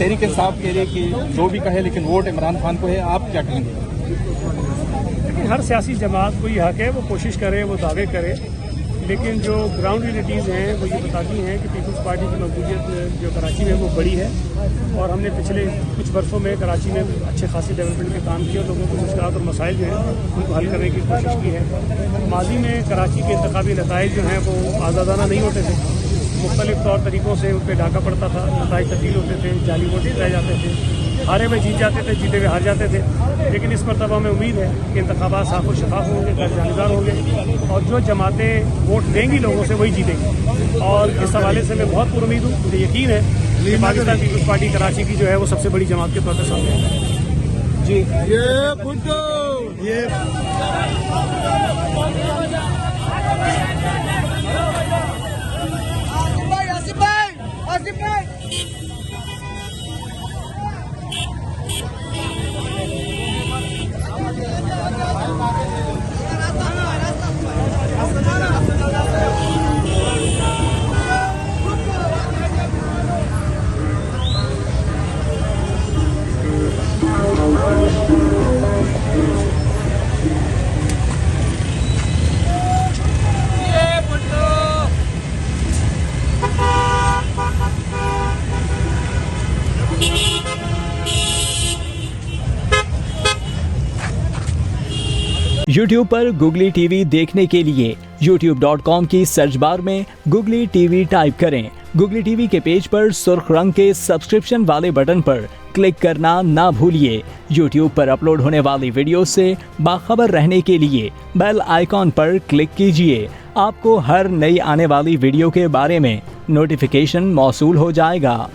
तहरीक इंसाफ के लिए कि जो भी कहे लेकिन वोट इमरान खान को है, आप क्या कहेंगे? लेकिन हर सियासी जमात को ये हक है वो कोशिश करे, वो दावे करे, लेकिन जो ग्राउंड रियलिटीज़ हैं वो ये बताती हैं कि पीपल्स पार्टी की मकबूलियत जो कराची में वो बड़ी है और हमने पिछले कुछ वर्षों में कराची में अच्छे खासी डेवलपमेंट के काम किए और लोगों को मुश्किल और मसाइल जो हैं उनको हल करने की कोशिश की है। माजी में कराची के इंतखाबी नताइज जो हैं वो आज़ादाना नहीं होते थे, मुख्तलिफ तौर तरीक़ों से उन पर डाका पड़ता था, नताइज तब्दील होते थे, जाली वोटें रह जाते थे, हारे हुए जीत जाते थे, जीते हुए हार जाते थे। लेकिन इस मरतबा में उम्मीद है कि इंतखाबात साफ और शफाफ होंगे, जानबदार होंगे और जो जमातें वोट देंगी लोगों से वही जीतेंगी। और इस हवाले से मैं बहुत पुरुमीद हूँ, मुझे यकीन है कि पाकिस्तान पीपल्स पार्टी कराची की जो है वो सबसे बड़ी जमात के तौर पर सामने है। जी YouTube पर Googly TV देखने के लिए youtube.com की सर्च बार में Googly TV टाइप करें। Googly TV के पेज पर सुर्ख रंग के सब्सक्रिप्शन वाले बटन पर क्लिक करना ना भूलिए। YouTube पर अपलोड होने वाली वीडियो से बाखबर रहने के लिए बेल आइकॉन पर क्लिक कीजिए। आपको हर नई आने वाली वीडियो के बारे में नोटिफिकेशन मौसूल हो जाएगा।